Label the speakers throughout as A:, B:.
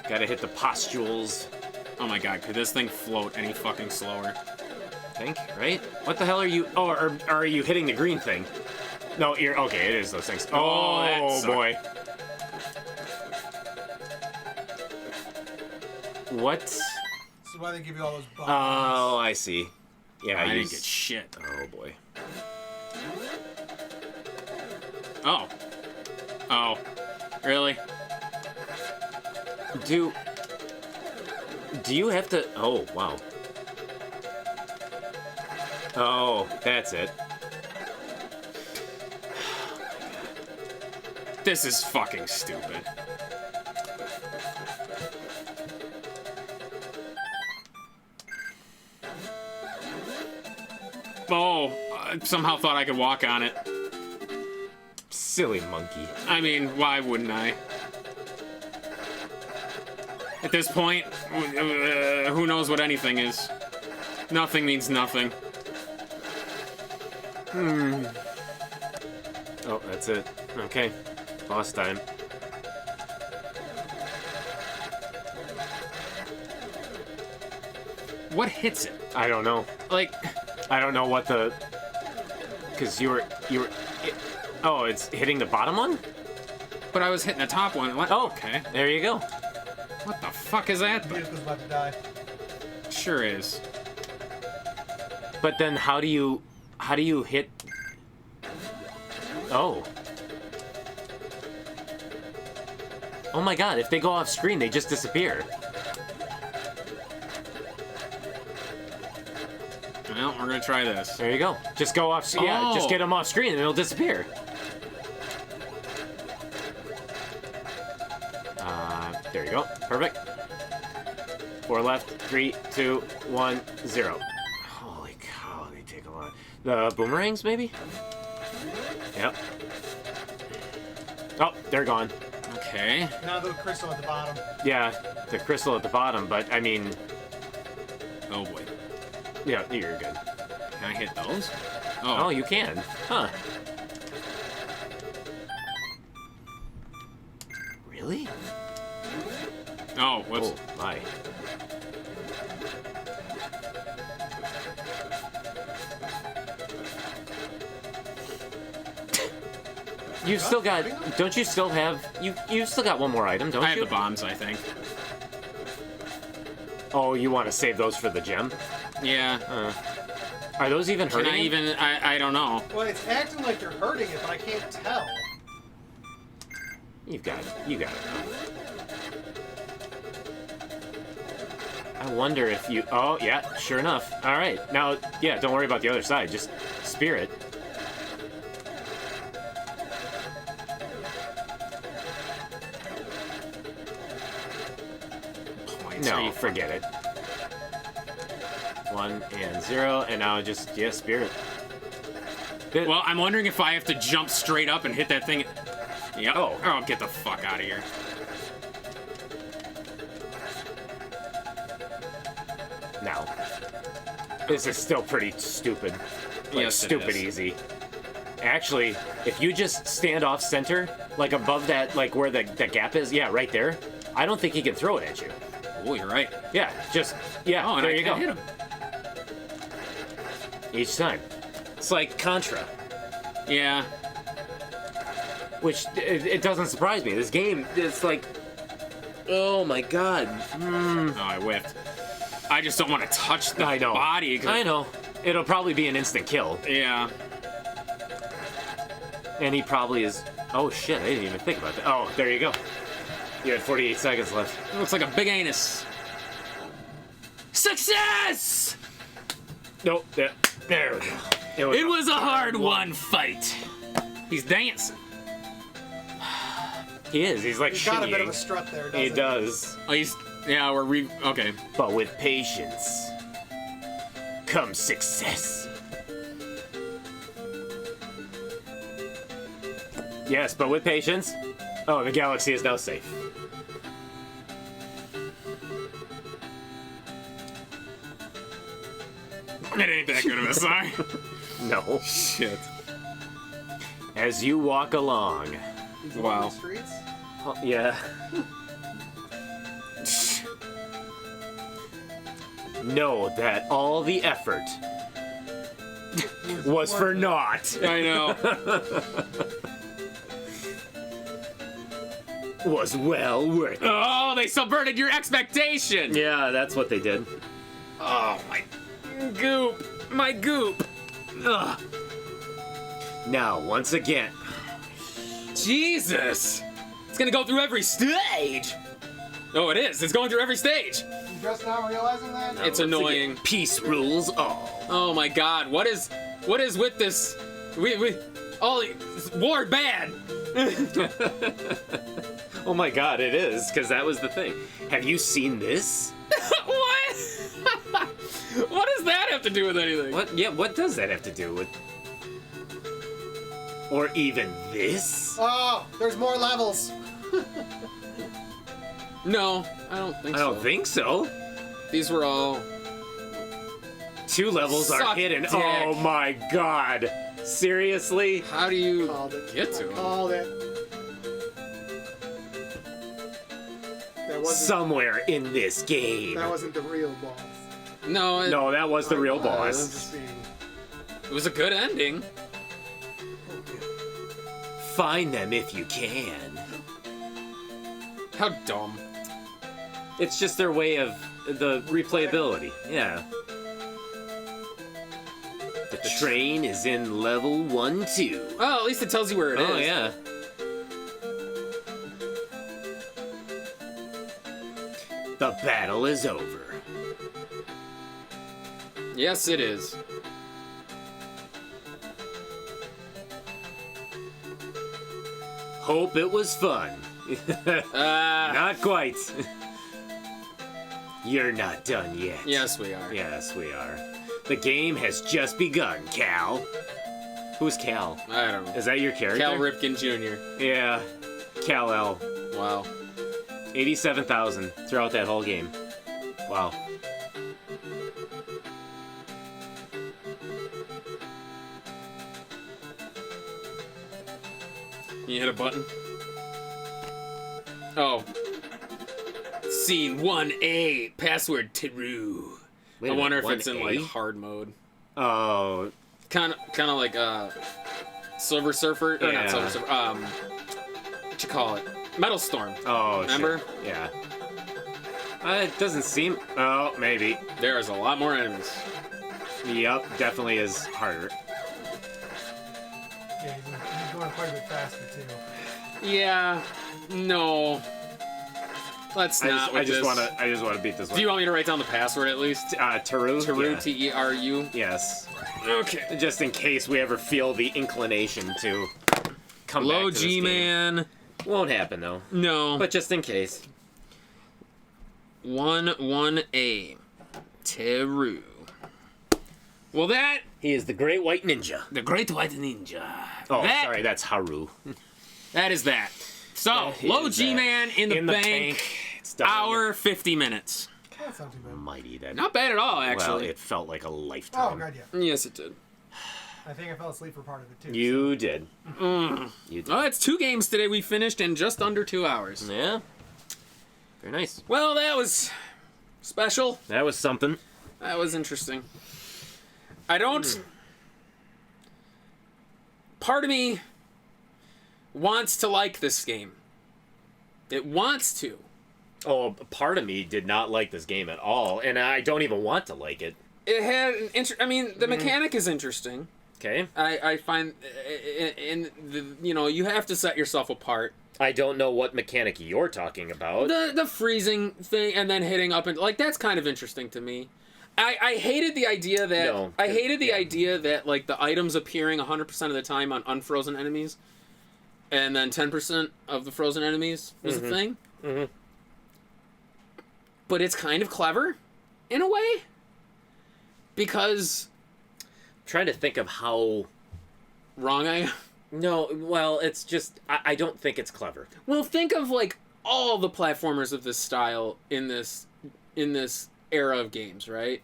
A: Gotta hit the pustules.
B: Oh my god, could this thing float any fucking slower?
A: I think, right? What the hell are you... Oh, or are you hitting the green thing? No, you're... Okay, it is those things. Oh boy. What?
C: This is why they give you all those buttons.
A: Oh, I see. Yeah,
B: I didn't get shit.
A: Oh boy.
B: Oh. Oh. Really?
A: Do you have to... Oh, wow. Oh, that's it.
B: This is fucking stupid. Oh, I somehow thought I could walk on it.
A: Silly monkey.
B: I mean, why wouldn't I? At this point, who knows what anything is? Nothing means nothing.
A: Oh, that's it. Okay. Boss time.
B: What hits it?
A: I don't know.
B: Like,
A: I don't know what the... Because you were... Oh, it's hitting the bottom one?
B: but I was hitting the top one. What?
A: Oh,
B: Okay.
A: there you go.
B: What the fuck is that?
C: Vehicle's about to die.
B: Sure is.
A: But then how do you hit... Oh. Oh my god, if they go off screen, they just disappear.
B: Well, we're gonna try this.
A: There you go. Just go off... Yeah, just get them off screen and they'll disappear. There you go. Perfect. 4 left. 3, 2, 1, 0. Holy cow, they take a lot. The boomerangs, maybe? Yep. Oh, they're gone.
B: Okay.
C: Now the crystal at the bottom.
A: Yeah, the crystal at the bottom, but I mean...
B: Oh boy.
A: Yeah, you're good.
B: Can I hit those?
A: Oh, you can. Huh. Really?
B: Oh, whoops.
A: Oh, my. You've still got... Don't you still have... You've still got one more item, don't you?
B: I have the bombs, I think.
A: Oh, you want to save those for the gem?
B: Yeah.
A: Are those even
B: Can
A: hurting
B: I
A: it?
B: even... I don't know.
C: Well, it's acting like you're hurting it, but I can't tell.
A: You've got it. You got it. I wonder if you... Oh, yeah, sure enough. All right. Now, yeah, don't worry about the other side. Just spear it.
B: Points.
A: No, forget it. 1 and 0, and now just, yeah, spear it.
B: Well, I'm wondering if I have to jump straight up and hit that thing. Yep. Oh, get the fuck out of here.
A: Now, this is still pretty stupid. Like,
B: Yes, it
A: stupid
B: is.
A: easy. Actually, if you just stand off center, like above that, like where the gap is, yeah, right there, I don't think he can throw it at you.
B: Oh, you're right.
A: Yeah, just, yeah,
B: Oh, and
A: there
B: I
A: you go.
B: can't hit him.
A: Each time. It's like Contra,
B: Yeah.
A: which it doesn't surprise me. This game, it's like, oh my god.
B: Oh, I whiffed. I just don't want to touch the
A: I know.
B: body. 'cause-
A: I know. It'll probably be an instant kill.
B: Yeah.
A: And he probably is... Oh shit, I didn't even think about that. Oh, there you go. You had 48 seconds left.
B: It looks like a big anus. Success!
A: Nope, there we go.
B: It was a hard-won fight. He's dancing.
A: He is, he's like
C: He's got a bit of
A: shittying.
C: a strut there, doesn't
A: He does.
B: Oh, he's... Yeah, okay.
A: But with patience comes success. Yes, but with patience. Oh, the galaxy is now safe.
B: It ain't that good of a sign.
A: No.
B: Shit.
A: As you walk along.
C: These
B: Wow.
C: lonely streets?
A: Oh, yeah. know that all the effort was for naught.
B: I know.
A: Was well worth it.
B: Oh, they subverted your expectation.
A: Yeah, that's what they did.
B: Oh, my goop. My goop. Ugh.
A: Now, once again,
B: Jesus. It's gonna go through every stage. Oh, it is. It's going through every stage.
C: You just now realizing that?
B: It's annoying.
A: peace rules all.
B: Oh my God. What is with this? We all war bad.
A: Oh my God, it is, because that was the thing. Have you seen this?
B: What? What does that have to do with anything?
A: What? Yeah, what does that have to do with? Or even this?
C: Oh, there's more levels.
B: No, I don't think
A: I
B: so.
A: don't think so.
B: These were all...
A: 2 levels are
B: Suck
A: hidden.
B: dick.
A: Oh my God. Seriously?
B: How do you
C: Called it.
B: get to them?
C: Called it. That wasn't,
A: Somewhere in this game.
C: that wasn't the real boss.
B: No,
A: No, that was the real
C: I'm
A: boss.
C: just being...
B: it was a good ending.
A: Find them if you can.
B: How dumb.
A: It's just their way of the replayability. Yeah. The train is in level 1-2.
B: Well, at least it tells you where it is.
A: Oh, yeah. The battle is over.
B: Yes, it is.
A: Hope it was fun. Not quite. You're not done yet.
B: Yes, we are.
A: Yes, we are. The game has just begun, Cal. Who's Cal?
B: I don't know.
A: Is that your character?
B: Cal Ripken Jr.
A: Yeah. Cal-El.
B: Wow.
A: 87,000 throughout that whole game. Wow.
B: You hit a button? Oh. Scene 1A. Password Teru.
A: Wait
B: I
A: a
B: wonder
A: minute,
B: if it's in
A: 1A?
B: like hard mode.
A: Oh,
B: Kind of like Silver Surfer. Or
A: Yeah.
B: not Silver Surfer. What you call it? Metal Storm.
A: oh,
B: Remember?
A: shit. Yeah. It doesn't seem. Oh, maybe.
B: There's a lot more enemies.
A: Yep, definitely is harder.
C: Yeah, he's going quite a bit faster, too.
B: Yeah. No. Let's not.
A: I
B: with
A: just
B: this.
A: want to beat this one.
B: Do you want me to write down the password at least?
A: Teru?
B: Teru,
A: Yeah.
B: T-E-R-U.
A: Yes.
B: Okay.
A: Just in case we ever feel the inclination to come
B: Hello,
A: back to this game.
B: G-Man.
A: Won't happen though.
B: No.
A: But just in case.
B: 1-1A. Teru. Well, that...
A: He is the Great White Ninja.
B: The Great White Ninja.
A: Oh,
B: That-
A: sorry, that's Haru.
B: That is that. So,
A: That
B: low
A: is
B: G-Man in the bank.
A: It's done.
B: Hour 50 minutes.
C: That's not too bad.
A: Mighty that.
B: Not bad at all,
A: Well,
B: actually.
A: it felt like a
C: Oh,
A: lifetime.
C: God, yeah.
B: Yes, it did.
C: I think I fell asleep for part of it, too.
A: You did.
B: Mm.
A: You did.
B: Well, it's 2 games today we finished in just under 2 hours.
A: Yeah. Very nice.
B: Well, that was special.
A: That was something.
B: That was interesting. I don't... Part of me wants to like this game. It wants to.
A: Oh, part of me did not like this game at all, and I don't even want to like it.
B: It had an I mean, the mechanic is interesting.
A: Okay?
B: I find, in the, you know, you have to set yourself apart.
A: I don't know what mechanic you're talking about.
B: The freezing thing and then hitting up and like that's kind of interesting to me. I hated the idea that
A: No,
B: I hated the
A: yeah.
B: idea that like the items appearing 100% of the time on unfrozen enemies, and then 10% of the frozen enemies was the thing.
A: Mm-hmm.
B: But it's kind of clever, in a way, because
A: Trying to think of how.
B: wrong I am.
A: No, well, it's just I don't think it's clever.
B: Well, think of like all the platformers of this style in this era of games, right?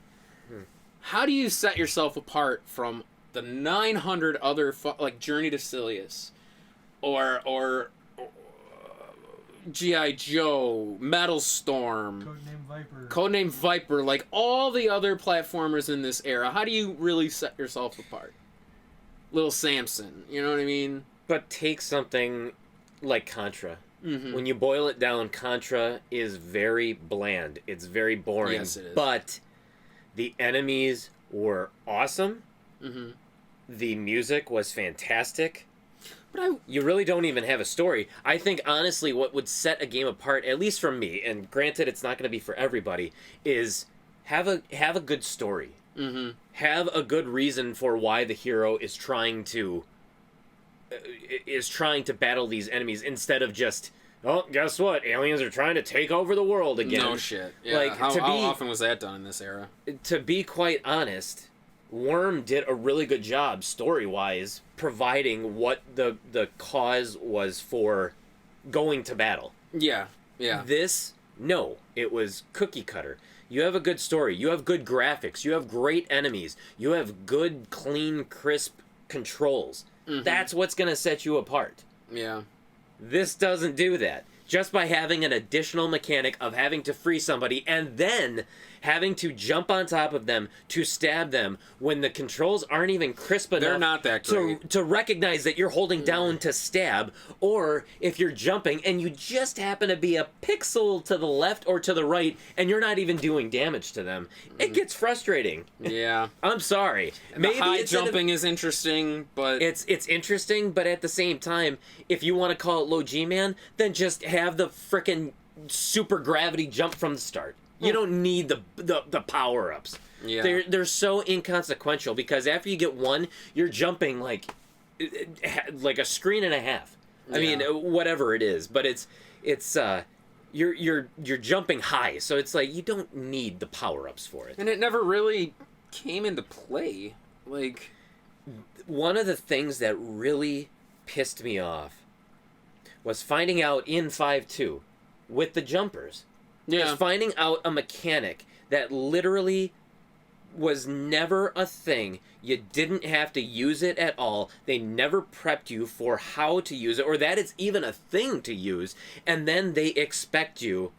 B: How do you set yourself apart from the 900 other like Journey to Silius, or G.I. Joe, Metal Storm, Codename Viper, like all the other platformers in this era. How do you really set yourself apart? Little Samson, you know what I mean?
A: But take something like Contra.
B: Mm-hmm.
A: When you boil it down, Contra is very bland. It's very boring.
B: Yes, it is.
A: But the enemies were awesome.
B: Mm-hmm.
A: The music was fantastic.
B: But
A: you really don't even have a story. I think, honestly, what would set a game apart, at least from me, and granted it's not going to be for everybody, is have a good story.
B: Mm-hmm.
A: Have a good reason for why the hero is trying to battle these enemies instead of just, oh, guess what? Aliens are trying to take over the world again.
B: No shit. Yeah.
A: Like,
B: how often was that done in this era?
A: To be quite honest, Worm did a really good job story-wise providing what the cause was for going to battle.
B: Yeah. Yeah.
A: This, no, it was cookie cutter. You have a good story. You have good graphics. You have great enemies. You have good, clean, crisp controls.
B: Mm-hmm.
A: That's what's going to set you apart.
B: Yeah.
A: This doesn't do that. Just by having an additional mechanic of having to free somebody and then having to jump on top of them to stab them when the controls aren't even crisp enough.
B: They're not that great.
A: To recognize that you're holding down to stab, or if you're jumping and you just happen to be a pixel to the left or to the right and you're not even doing damage to them, it gets frustrating.
B: Yeah.
A: I'm sorry.
B: Maybe the high jumping is interesting, but
A: it's interesting, but at the same time, if you want to call it low G-Man, then just have the frickin' super gravity jump from the start. You don't need the power-ups.
B: Yeah.
A: They're so inconsequential because after you get one, you're jumping like a screen and a half. I mean, whatever it is, but it's you're jumping high, so it's like you don't need the power-ups for it.
B: And it never really came into play. Like,
A: one of the things that really pissed me off was finding out in 5.2 with the jumpers.
B: yeah.
A: Just finding out a mechanic that literally was never a thing. You didn't have to use it at all. They never prepped you for how to use it, or that it's even a thing to use. And then they expect you,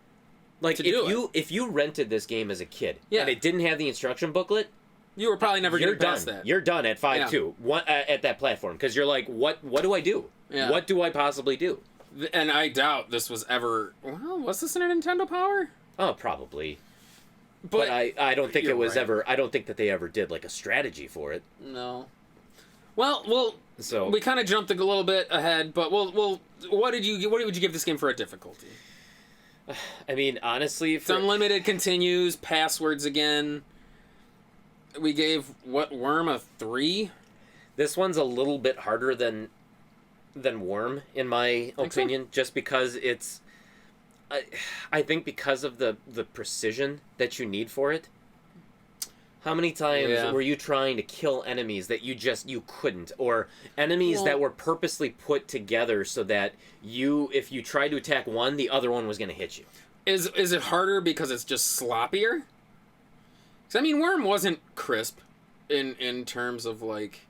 A: like, if you rented this game as a kid and it didn't have the instruction booklet,
B: you were probably never going to pass that.
A: You're done at 5.2 at that platform because you're like, what do I do?
B: Yeah.
A: What do I possibly do?
B: And I doubt this was ever... Well, was this in a Nintendo Power?
A: Oh, probably. But I don't think it was ever... I don't think that they ever did, like, a strategy for it.
B: No. Well, so we kind of jumped a little bit ahead, but what would you give this game for a difficulty?
A: I mean, honestly...
B: It's unlimited, continues, passwords again. We gave, Worm a 3?
A: This one's a little bit harder than Worm, in my opinion, just because it's... I think because of the precision that you need for it. How many times were you trying to kill enemies that you couldn't? Or enemies that were purposely put together so that if you tried to attack one, the other one was going to hit you.
B: Is it harder because it's just sloppier? Because, I mean, Worm wasn't crisp in terms of, like...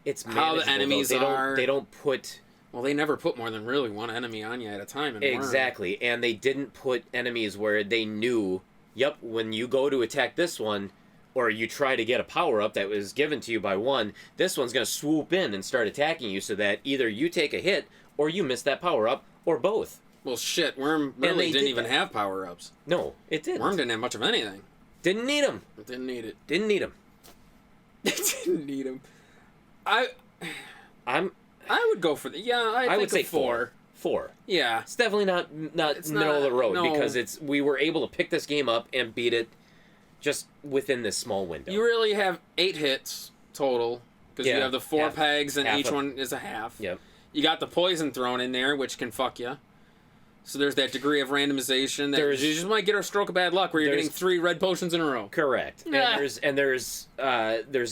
A: It's
B: how the enemies are.
A: They don't put...
B: Well, they never put more than really one enemy on you at a time in
A: Exactly,
B: Worm.
A: and they didn't put enemies where they knew, yep, when you go to attack this one, or you try to get a power-up that was given to you by one, this one's going to swoop in and start attacking you so that either you take a hit, or you miss that power-up, or both.
B: Well, shit, Worm really didn't even have power-ups.
A: No, it didn't.
B: Worm didn't have much of anything.
A: Didn't need them.
B: Didn't need it.
A: Didn't need them.
B: Didn't need them. I would go for the I
A: would say
B: 4.
A: 4.
B: Yeah,
A: it's definitely not middle of the road because we were able to pick this game up and beat it just within this small window.
B: You really have 8 hits total because you have the 4 pegs and each one is a half.
A: Yep.
B: You got the poison thrown in there, which can fuck you. So there's that degree of randomization that you just might get a stroke of bad luck where you're getting 3 red potions in a row.
A: Correct. And there's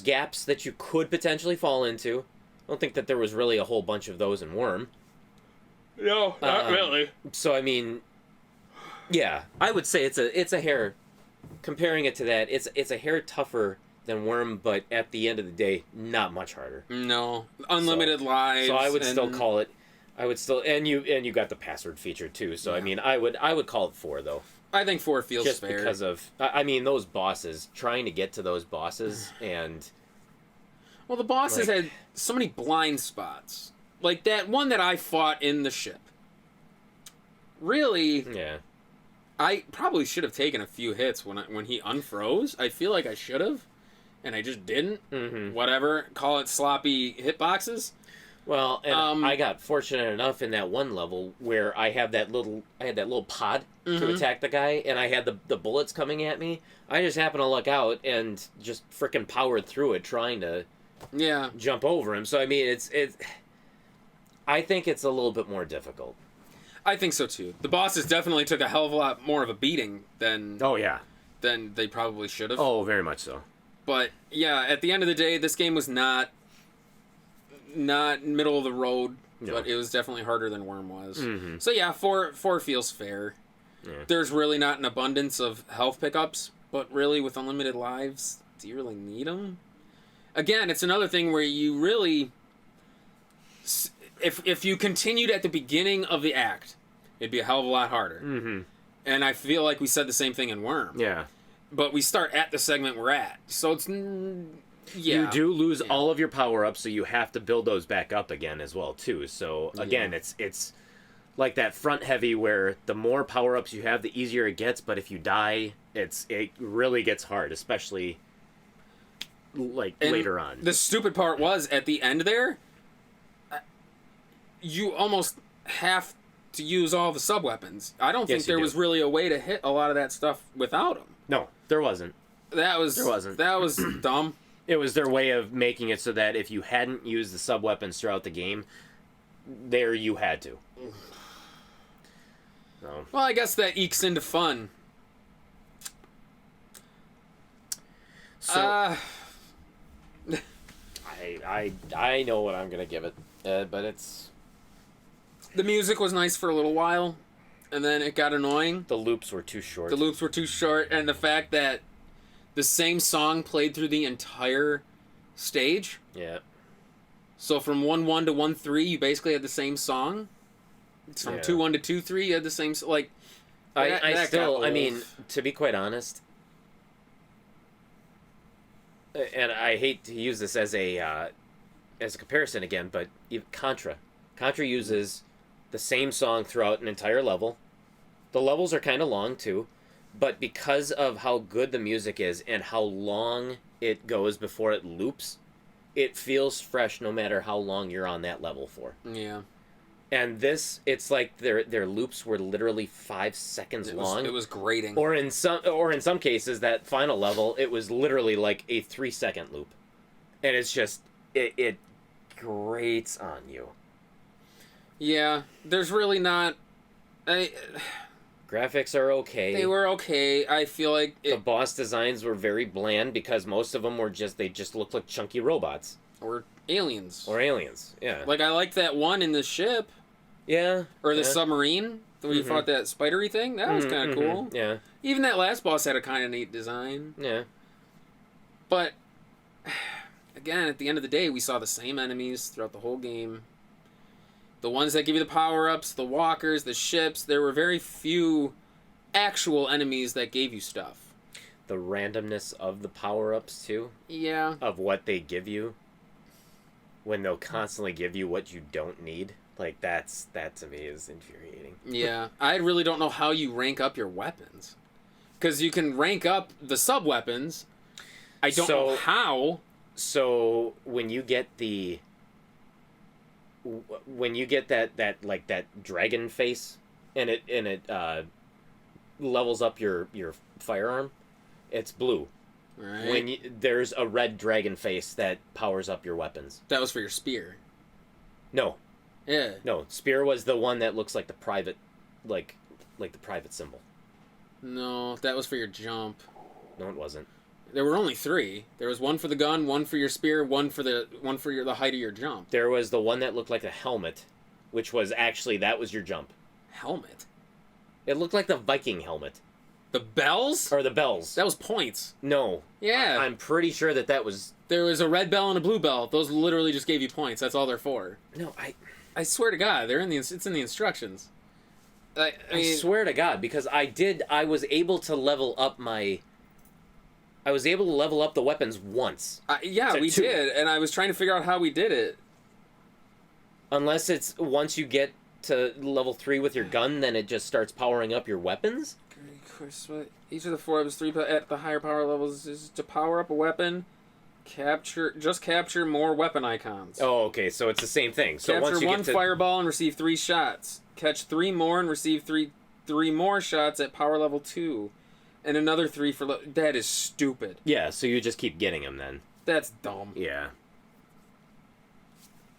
A: gaps that you could potentially fall into. I don't think that there was really a whole bunch of those in Worm.
B: No, not really.
A: So I mean, yeah, I would say it's a hair. Comparing it to that, it's a hair tougher than Worm, but at the end of the day, not much harder.
B: No, unlimited lives.
A: So I would still call it I would still, and you got the password feature too. So I mean, I would call it 4 though.
B: I think 4 feels
A: just
B: fair.
A: because of, I mean, those bosses, trying to get to those bosses, and
B: well, the bosses had so many blind spots, like that one that I fought in the ship. Really,
A: yeah.
B: I probably should have taken a few hits when he unfroze. I feel like I should have, and I just didn't.
A: Mm-hmm.
B: Whatever, call it sloppy hitboxes.
A: Well, and I got fortunate enough in that one level where I had that little pod to attack the guy, and I had the bullets coming at me. I just happened to look out and just frickin' powered through it, trying to jump over him. So I mean, it's I think it's a little bit more difficult.
B: I think so too. The bosses definitely took a hell of a lot more of a beating than than they probably should have.
A: Oh, very much so.
B: But yeah, at the end of the day, this game was not middle of the road, but it was definitely harder than Worm was.
A: Mm-hmm.
B: So yeah, 4 feels fair.
A: Yeah.
B: There's really not an abundance of health pickups, but really with unlimited lives, do you really need them? Again, it's another thing where you really, if you continued at the beginning of the act, it'd be a hell of a lot harder.
A: Mm-hmm.
B: And I feel like we said the same thing in Worm.
A: Yeah.
B: But we start at the segment we're at, so it's
A: You do lose all of your power-ups, so you have to build those back up again as well, too. So, again, it's like that front heavy where the more power-ups you have, the easier it gets, but if you die, it really gets hard, especially, later on.
B: The stupid part was, at the end there, you almost have to use all the sub-weapons. I don't think there was really a way to hit a lot of that stuff without them.
A: No, there wasn't.
B: There wasn't. That was dumb.
A: It was their way of making it so that if you hadn't used the sub-weapons throughout the game, there you had to. So.
B: Well, I guess that ekes into fun.
A: So, I know what I'm going to give it, but it's...
B: The music was nice for a little while, and then it got annoying.
A: The loops were too short.
B: And the fact that the same song played through the entire stage.
A: Yeah.
B: So from 1-1 to 1-3, you basically had the same song. From 2-1 to 2-3, you had the same... Like,
A: I mean, to be quite honest, and I hate to use this as a comparison again, but Contra uses the same song throughout an entire level. The levels are kind of long, too. But because of how good the music is and how long it goes before it loops, it feels fresh no matter how long you're on that level for.
B: Yeah.
A: And this, it's like their loops were literally 5 seconds long.
B: It was grating.
A: Or in some cases, that final level, it was literally like a 3-second loop. And it's just, it grates on you.
B: Yeah, there's really not...
A: Graphics are okay.
B: They were okay. I feel like...
A: The boss designs were very bland because most of them were they just looked like chunky robots.
B: Or aliens.
A: Yeah.
B: Like, I liked that one in the ship.
A: Yeah.
B: Or the submarine, where you fought that spidery thing. That was kind of cool.
A: Yeah.
B: Even that last boss had a kind of neat design.
A: Yeah.
B: But, again, at the end of the day, we saw the same enemies throughout the whole game. The ones that give you the power-ups, the walkers, the ships, there were very few actual enemies that gave you stuff.
A: The randomness of the power-ups, too.
B: Yeah.
A: Of what they give you. When they'll constantly give you what you don't need. Like, that to me is infuriating.
B: Yeah. I really don't know how you rank up your weapons. Because you can rank up the sub-weapons. I don't know how.
A: So, when you get that dragon face and it levels up your firearm, it's blue.
B: Right.
A: There's a red dragon face that powers up your weapons.
B: That was for your spear.
A: No.
B: Yeah.
A: No, spear was the one that looks like the private, like the private symbol.
B: No, that was for your jump.
A: No, it wasn't.
B: There were only 3. There was one for the gun, one for your spear, one for the height of your jump.
A: There was the one that looked like a helmet, which was that was your jump.
B: Helmet?
A: It looked like the Viking helmet.
B: The bells?
A: Or the bells.
B: That was points.
A: No.
B: Yeah.
A: I'm pretty sure that was...
B: There was a red bell and a blue bell. Those literally just gave you points. That's all they're for.
A: No,
B: I swear to God, it's in the instructions. I
A: I swear to God, because I was able to level up the weapons once.
B: Yeah, we
A: 2.
B: did, and I was trying to figure out how we did it.
A: Unless it's once you get to level 3 with your gun, then it just starts powering up your weapons?
B: Each of the 4 weapons 3 at the higher power levels is to power up a weapon. Capture more weapon icons.
A: Oh, okay, so it's the same thing. So
B: Capture
A: once you
B: one
A: get to...
B: fireball and receive 3 shots. Catch 3 more and receive three more shots at power level 2. And another 3 for... That is stupid.
A: Yeah, so you just keep getting them then.
B: That's dumb.
A: Yeah.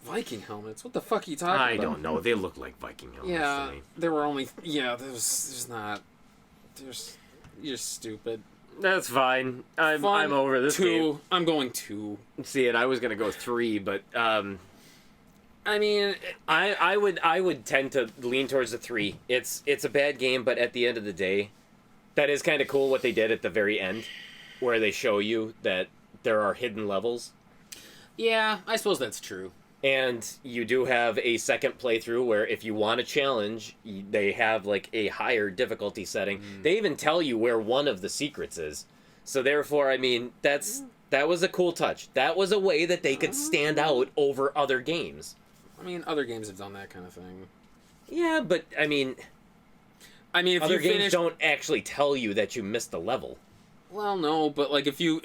B: Viking helmets? What the fuck are you talking about?
A: I don't know. They look like Viking helmets to me.
B: There were only... Yeah, there's not... You're stupid.
A: That's fine. I'm over this
B: 2.
A: game.
B: I'm going 2.
A: See, and I was gonna go 3, but
B: I mean,
A: I would tend to lean towards the 3. It's a bad game, but at the end of the day, that is kind of cool what they did at the very end, where they show you that there are hidden levels.
B: Yeah, I suppose that's true.
A: And you do have a second playthrough where if you want a challenge, they have like a higher difficulty setting. They even tell you where one of the secrets is. So therefore, I mean, that was a cool touch. That was a way that they could stand out over other games.
B: I mean, other games have done that kind of thing.
A: Yeah, but I mean,
B: if
A: other
B: you
A: games
B: finish...
A: don't actually tell you that you missed a level.
B: Well, no, but like if you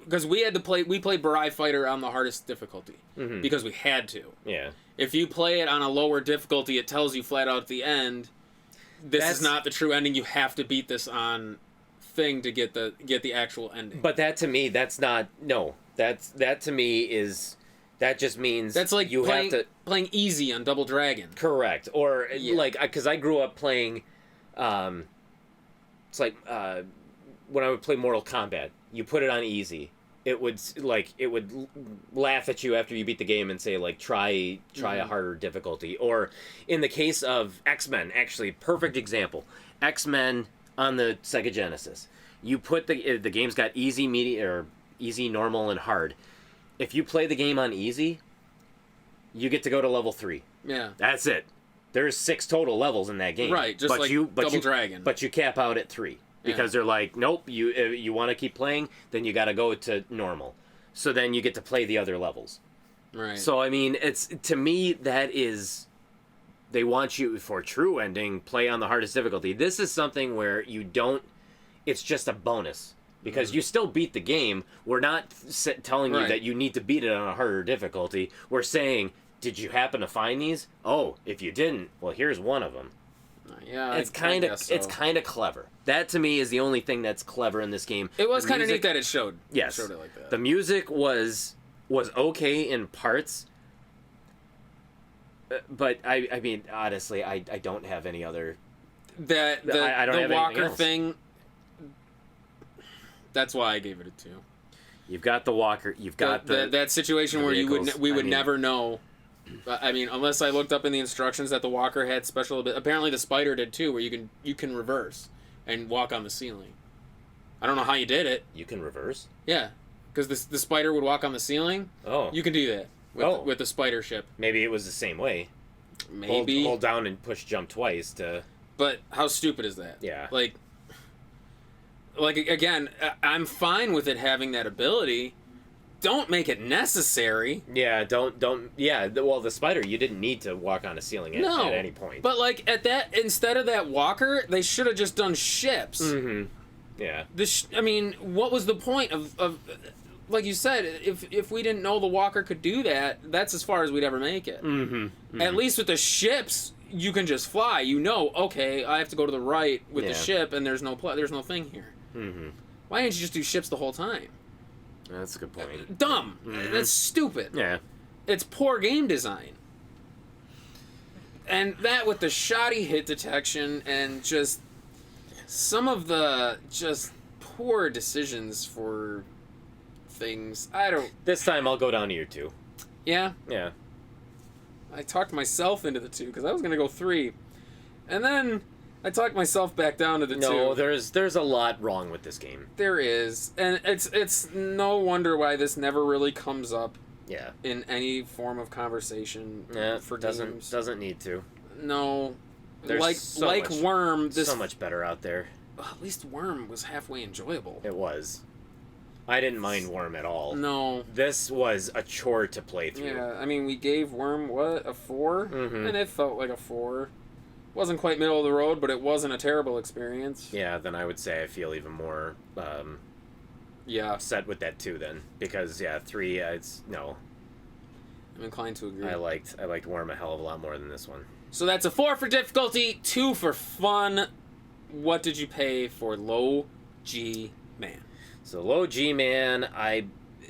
B: because we played Barai Fighter on the hardest difficulty because we had to.
A: Yeah.
B: If you play it on a lower difficulty, it tells you flat out at the end, this is not the true ending. You have to beat this on thing to get the actual ending.
A: But that to me, that's not that to me is that just means
B: that's like
A: you have to
B: playing easy on Double Dragon.
A: Correct. Or like because I grew up playing, it's like when I would play Mortal Kombat, you put it on easy. It would laugh at you after you beat the game and say like try a harder difficulty. Or in the case of X-Men, actually perfect example. X-Men on the Sega Genesis. You put the game's got easy, medium, or easy, normal, and hard. If you play the game on easy, you get to go to level 3.
B: Yeah.
A: That's it. There's 6 total levels in that game.
B: Right, just like Double Dragon.
A: But you cap out at 3. Because they're like, nope, you want to keep playing, then you got to go to normal. So then you get to play the other levels.
B: Right.
A: So, I mean, it's to me, that is... They want you, for true ending, play on the hardest difficulty. This is something where you don't... It's just a bonus. Because you still beat the game. We're not telling you that you need to beat it on a harder difficulty. We're saying, did you happen to find these? Oh, if you didn't, well, here's one of them.
B: Yeah,
A: it's kind of clever. That to me is the only thing that's clever in this game.
B: It was kind of neat that it showed.
A: Yes,
B: showed it like that.
A: The music was okay in parts, but I mean honestly, I don't have any other.
B: I don't have Walker thing. That's why I gave it a 2.
A: You've got the Walker. You've got
B: that situation where we would never know. I mean, unless I looked up in the instructions that the Walker had special... Apparently the Spider did too, where you can reverse and walk on the ceiling. I don't know how you did it.
A: You can reverse?
B: Yeah, because the Spider would walk on the ceiling.
A: Oh.
B: You can do that with the Spider ship.
A: Maybe it was the same way.
B: Maybe.
A: Hold down and push jump twice to...
B: But how stupid is that?
A: Yeah.
B: Like again, I'm fine with it having that ability. Don't make it necessary.
A: Yeah, yeah, well, the Spider, you didn't need to walk on a ceiling at any point.
B: But, like, instead of that Walker, they should have just done ships.
A: Mm-hmm. Yeah.
B: I mean, what was the point of like you said, if we didn't know the Walker could do that, that's as far as we'd ever make it.
A: Mm-hmm. Mm-hmm.
B: At least with the ships, you can just fly. You know, okay, I have to go to the right with the ship, and there's no thing here.
A: Mm-hmm.
B: Why didn't you just do ships the whole time?
A: That's a good point.
B: Dumb.
A: Mm-hmm.
B: That's stupid.
A: Yeah.
B: It's poor game design. And that with the shoddy hit detection and just some of the just poor decisions for things.
A: This time I'll go down to your 2.
B: Yeah?
A: Yeah.
B: I talked myself into the 2 because I was going to go 3. And then I talked myself back down to the 2.
A: No, there's a lot wrong with this game.
B: There is. And it's no wonder why this never really comes up
A: Yeah.
B: in any form of conversation for games.
A: Doesn't need to.
B: No.
A: There's
B: Worm,
A: so much better out there.
B: At least Worm was halfway enjoyable.
A: It was. I didn't mind Worm at all.
B: No.
A: This was a chore to play through.
B: Yeah, I mean, we gave Worm, a 4?
A: Mm-hmm.
B: And it felt like a 4. Wasn't quite middle of the road, but it wasn't a terrible experience.
A: Yeah, then I would say I feel even more upset with that 2 then. Because, 3, no.
B: I'm inclined to agree.
A: I liked Worm a hell of a lot more than this one.
B: So that's a 4 for difficulty, 2 for fun. What did you pay for Low G Man?
A: So Low G Man,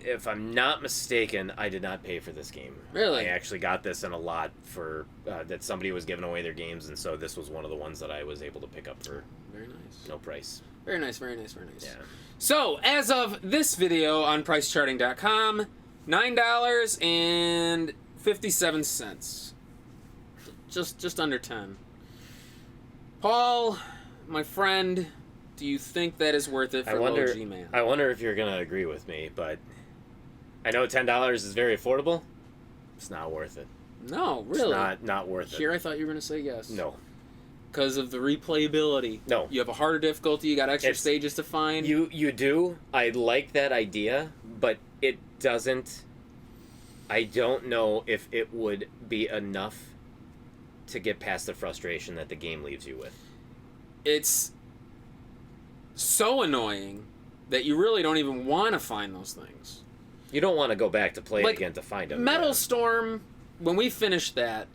A: if I'm not mistaken, I did not pay for this game.
B: Really?
A: I actually got this in a lot for that somebody was giving away their games, and so this was one of the ones that I was able to pick up for
B: very nice.
A: No price.
B: Very nice, very nice, very nice.
A: Yeah.
B: So, as of this video on pricecharting.com, $9.57. Just under 10. Paul, my friend, do you think that is worth it for Low G Man?
A: I wonder if you're gonna agree with me, but I know $10 is very affordable. It's not worth it.
B: No, really.
A: It's not worth it.
B: Here I thought you were gonna say yes.
A: No.
B: Because of the replayability.
A: No.
B: You have a harder difficulty, you got extra stages to find.
A: You do. I like that idea, but it doesn't. I don't know if it would be enough to get past the frustration that the game leaves you with.
B: It's so annoying that you really don't even want to find those things.
A: You don't want to go back to play it again to find them.
B: Metal Storm, when we finished that,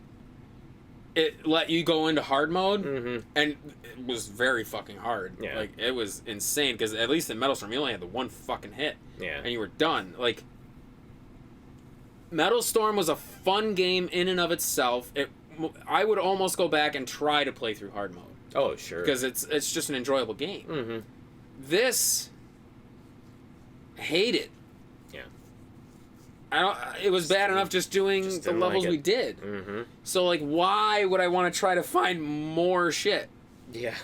B: it let you go into hard mode, and it was very fucking hard.
A: Yeah.
B: Like, it was insane, because at least in Metal Storm, you only had the one fucking hit,
A: and
B: you were done. Like, Metal Storm was a fun game in and of itself. I would almost go back and try to play through hard mode.
A: Oh, sure.
B: Because it's just an enjoyable game. This, hate it.
A: Yeah.
B: It was bad enough just doing the levels we did. So, like, why would I want to try to find more shit?
A: Yeah.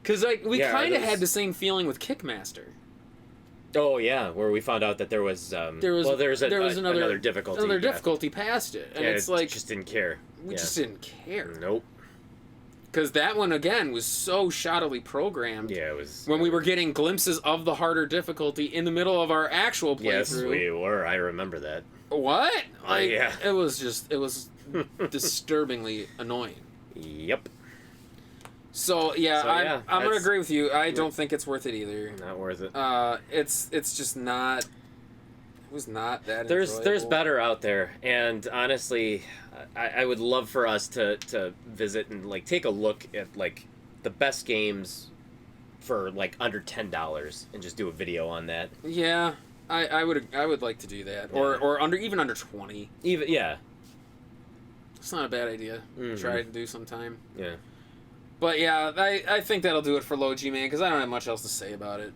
B: Because, like, we kind of had the same feeling with Kickmaster.
A: Oh, yeah, where we found out that there was another difficulty.
B: Another difficulty past it. And it's like...
A: just didn't care.
B: We just didn't care.
A: Nope.
B: Because that one, again, was so shoddily programmed.
A: Yeah, it was...
B: When we were getting glimpses of the harder difficulty in the middle of our actual playthrough.
A: Yes, we were. I remember that.
B: What? Like,
A: yeah.
B: It was disturbingly annoying.
A: Yep.
B: So, I'm going to agree with you. I don't think it's worth it either.
A: Not worth it.
B: It's just not... It was not that
A: There's
B: enjoyable.
A: better out there, and honestly, I would love for us to visit and like take a look at like the best games for like under $10 and just do a video on that.
B: Yeah, I would like to do that, or even under 20.
A: Even
B: it's not a bad idea. Try to do sometime.
A: Yeah.
B: But yeah, I think that'll do it for Low G Man because I don't have much else to say about it.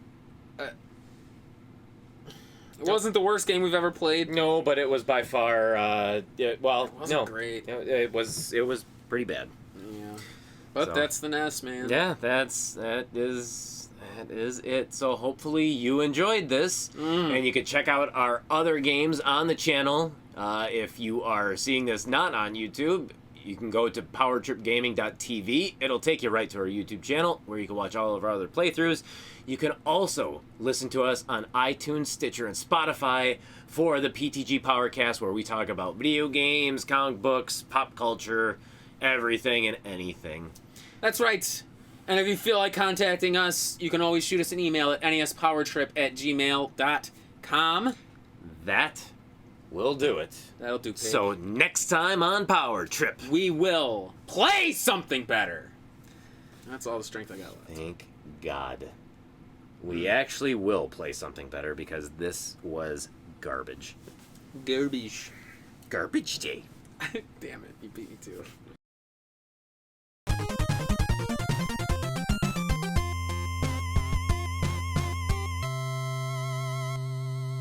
B: It wasn't the worst game we've ever played.
A: No, but it was by far.
B: It wasn't great.
A: It was pretty bad.
B: Yeah, but that's the NES, man.
A: Yeah, that is it. So hopefully you enjoyed this, and you can check out our other games on the channel. If you are seeing this not on YouTube, you can go to powertripgaming.tv. It'll take you right to our YouTube channel where you can watch all of our other playthroughs. You can also listen to us on iTunes, Stitcher, and Spotify for the PTG Powercast, where we talk about video games, comic books, pop culture, everything and anything.
B: That's right. And if you feel like contacting us, you can always shoot us an email at nespowertrip@gmail.com.
A: That will do it.
B: That'll do, pig.
A: So next time on Power Trip,
B: we will play something better. That's all the strength I got left.
A: Thank God. We actually will play something better because this was garbage.
B: Garbage.
A: Garbage day.
B: Damn it, you beat me too.